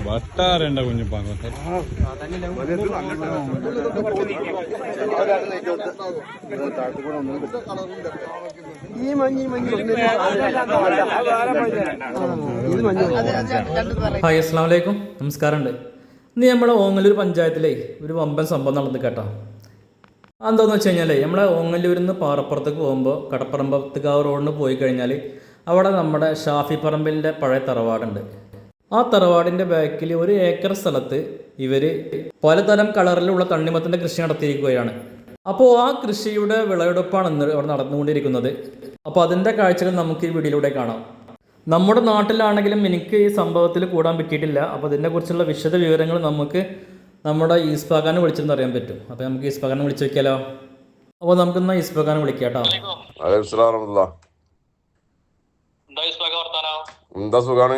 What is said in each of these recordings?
ബത്താറുണ്ട കുഞ്ഞിപ്പാങ്ങോട്ട് hi അസ്സലാമു അലൈക്കും, നമസ്കാരമുണ്ട്. ഇന്ന് നമ്മളെ ഓങ്ങല്ലൂർ പഞ്ചായത്തിലെ ഒരു വമ്പൻ സംഭവം നടന്നു കേട്ടോ. എന്താണെന്ന് വെച്ച് കഴിഞ്ഞാൽ നമ്മളെ ഓങ്ങല്ലൂരിൽ നിന്ന് പാറപ്പുറത്തേക്ക് പോകുമ്പോൾ കടപ്പറമ്പത്തുകാവ് റോഡിന് പോയി കഴിഞ്ഞാൽ അവിടെ നമ്മുടെ ഷാഫി പറമ്പിലിൻ്റെ പഴയ തറവാടുണ്ട്. ആ തറവാടിൻ്റെ ബാക്കിൽ 1 ഏക്കർ സ്ഥലത്ത് ഇവർ പലതരം കളറിലുള്ള തണ്ണിമത്തൻ്റെ കൃഷി നടത്തിയിരിക്കുകയാണ്. അപ്പോൾ ആ കൃഷിയുടെ വിളവെടുപ്പാണ് ഇന്ന് അവിടെ നടന്നുകൊണ്ടിരിക്കുന്നത്. അപ്പോൾ അതിൻ്റെ കാഴ്ചകൾ നമുക്ക് ഈ വീഡിയോയിലൂടെ കാണാം. നമ്മുടെ നാട്ടിലാണെങ്കിലും എനിക്ക് ഈ സംഭവത്തിൽ കൂടാൻ പറ്റിയിട്ടില്ല. അപ്പോൾ ഇതിനെക്കുറിച്ചുള്ള വിശദ വിവരങ്ങൾ നമുക്ക് നമ്മുടെ ഈസ്പാഖാനെ വിളിച്ചെന്ന് അറിയാൻ പറ്റും. അപ്പോൾ നമുക്ക് ഈസ്പാഖാനെ വിളിച്ച് വയ്ക്കാലോ. അപ്പോൾ നമുക്കിന്ന് ഈസ്പാഖാനെ വിളിക്കാം കേട്ടോ. എന്താ സുഖാണ്?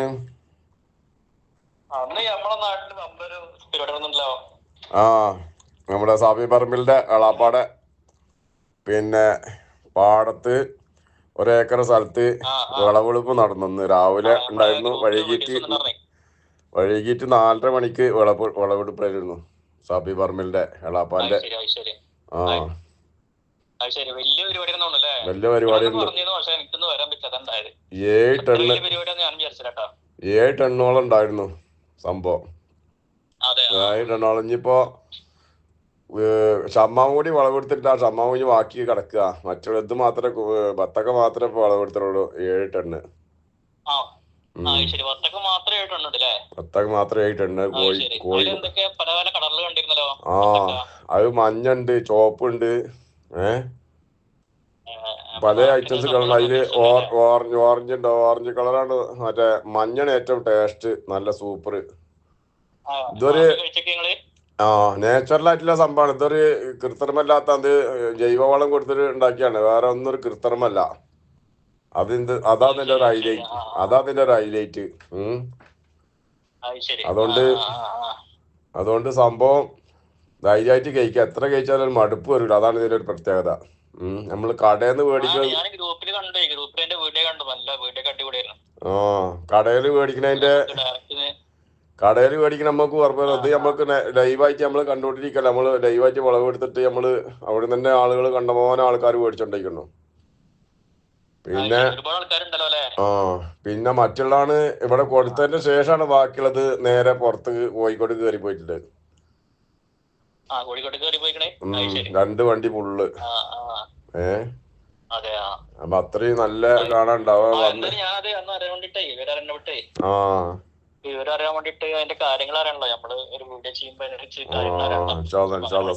ആ, നമ്മുടെ സാഫി പറമ്പിലിന്റെ എളാപ്പാടെ പിന്നെ പാടത്ത് 1 ഏക്കർ സ്ഥലത്ത് വിളവെടുപ്പ് നടന്നു. രാവിലെ ഉണ്ടായിരുന്നു. വൈകിട്ട് 4:30 മണിക്ക് വിളവെടുപ്പായിരുന്നു സാഫി പറമ്പിലിന്റെ എളാപ്പാന്റെ. ആ, വലിയ പരിപാടി 7 ടണ്ണോളം ഉണ്ടായിരുന്നു സംഭവം. 7 ടണ്ണോളം. ഇനിയിപ്പോ ഷമ്മാവും കൂടി വിളവെടുത്തിട്ട് ആ ഷമ്മാവും കൂടി ബാക്കി കിടക്കുക. മറ്റുള്ള ഇത് മാത്രമേ ബത്തക്ക മാത്രമേ ഇപ്പൊ വിളവെടുത്തുള്ളൂ. 7 ടണ്ണ് ബത്തക്ക മാത്രം 7 ടണ്ണ്. കോഴി ആ, അത് മഞ്ഞുണ്ട്, ചോപ്പുണ്ട്, പല ഐറ്റംസ് കളർ. അതില് ഓറഞ്ച് ഉണ്ട്. ഓറഞ്ച് കളറാണ് മറ്റേ മഞ്ഞാണ് ഏറ്റവും ടേസ്റ്റ്. നല്ല സൂപ്പർ. ഇതൊരു നാച്ചുറൽ ആയിട്ടുള്ള സംഭവമാണ്. ഇതൊരു കൃത്രിമല്ലാത്ത, അത് ജൈവവളം കൊടുത്തിട്ട് ഉണ്ടാക്കിയാണ്. വേറെ ഒന്നും ഒരു കൃത്രിമല്ല. അതാതിന്റെ ഒരു ഹൈലൈറ്റ്. അതുകൊണ്ട് സംഭവം ധൈര്യമായിട്ട് കഴിക്കുക. എത്ര കഴിച്ചാലും മടുപ്പ് വരില്ല. അതാണ് ഇതിന്റെ ഒരു പ്രത്യേകത. നമ്മള് കടയിൽ നിന്ന് മേടിക്കുന്നത്. കടയിൽ മേടിക്കണ നമുക്ക് കുഴപ്പമില്ല. ഇത് നമുക്ക് ലൈവായിട്ട് നമ്മൾ കണ്ടുകൊണ്ടിരിക്കല്ല. നമ്മള് ലൈവായിട്ട് വിളവെടുത്തിട്ട് നമ്മള് അവിടെ തന്നെ ആളുകൾ കണ്ടപോലെ ആൾക്കാർ മേടിച്ചോണ്ടിരിക്കുന്നു. പിന്നെ മറ്റുള്ളതാണ് ഇവിടെ കൊടുത്തതിന് ശേഷമാണ് ബാക്കിയുള്ളത് നേരെ പുറത്ത് കോഴിക്കോട് കയറി പോയിട്ടുണ്ട്. 2 വണ്ടി ഫുള്ള്. അപ്പൊ അത്രയും നല്ല കാണാണ്ടാവാ.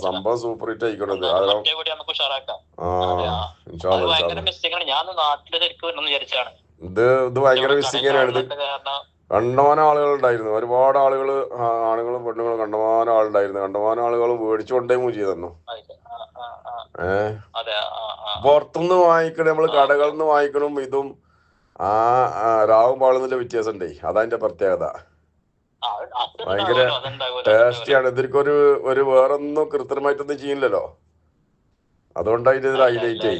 സംഭവം സൂപ്പർ ഹിറ്റ് ആയിക്കോട്ടെ. ഇത് ഭയങ്കര മിസ്സിംഗ് തന്നെയാണ്. ഇത് കണ്ടമാനം ആളുകളുണ്ടായിരുന്നു. ഒരുപാട് ആണുങ്ങളും പെണ്ണുങ്ങളും കണ്ടമാനം ആളുണ്ടായിരുന്നു. കണ്ടമാനം ആളുകൾ മേടിച്ചു കൊണ്ടേമോ ചെയ്തെന്നു. പുറത്തുനിന്ന് വാങ്ങിക്കണ നമ്മള് കടകളിൽ നിന്ന് വാങ്ങിക്കണം. ഇതും രാവും പാളുന്നില്ല വ്യത്യാസം ഉണ്ടേ. അതതിന്റെ പ്രത്യേകത. ഭയങ്കര ടേസ്റ്റിയാണ്. ഇതിൽക്കൊരു വേറൊന്നും കൃത്രിമായിട്ടൊന്നും ചെയ്യില്ലല്ലോ. അതുകൊണ്ടായിട്ട് ഇതിൽ ഹൈലൈറ്റ് ആയി.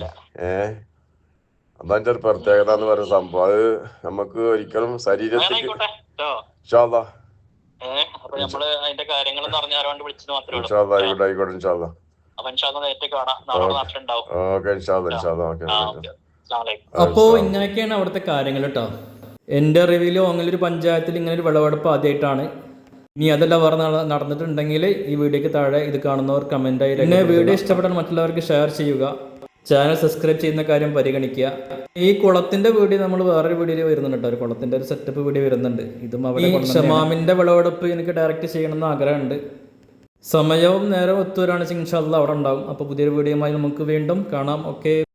അതതിന്റെ ഒരു പ്രത്യേകത എന്ന് പറയുന്ന സംഭവം. അത് നമുക്ക് ഒരിക്കലും ശരീരത്തിൽ ആയിക്കോട്ടെ. അപ്പോൾ ഇങ്ങനെയൊക്കെയാണ് അവിടുത്തെ കാര്യങ്ങൾ കേട്ടോ. എൻ്റെ അറിവിൽ ഓങ്ങല്ലൂർ പഞ്ചായത്തിൽ ഇങ്ങനെ ഒരു വിളവെടുപ്പ് ആദ്യമായിട്ടാണ്. ഇനി അതല്ല വേറെ നടന്നിട്ടുണ്ടെങ്കിൽ ഈ വീഡിയോക്ക് താഴെ ഇത് കാണുന്നവർ കമൻ്റായി. പിന്നെ വീഡിയോ ഇഷ്ടപ്പെട്ടാൽ മറ്റുള്ളവർക്ക് ഷെയർ ചെയ്യുക. ചാനൽ സബ്സ്ക്രൈബ് ചെയ്യുന്ന കാര്യം പരിഗണിക്കുക. ഈ കുളത്തിന്റെ വീഡിയോ നമ്മൾ വേറൊരു വീഡിയോയിൽ വരുന്നുണ്ട് കേട്ടോ. ഒരു കുളത്തിന്റെ ഒരു സെറ്റപ്പ് വീഡിയോ വരുന്നുണ്ട്. ഇതും അവിടെ ഷമാമിന്റെ വിളവെടുപ്പ് എനിക്ക് ഡയറക്റ്റ് ചെയ്യണമെന്ന് ആഗ്രഹമുണ്ട്. സമയവും നേരം ഒത്തുവരാണ് ഇൻഷാ അല്ലാഹ് അവിടെ ഉണ്ടാവും. അപ്പോൾ പുതിയൊരു വീഡിയോയുമായി നമുക്ക് വീണ്ടും കാണാം. ഓക്കെ.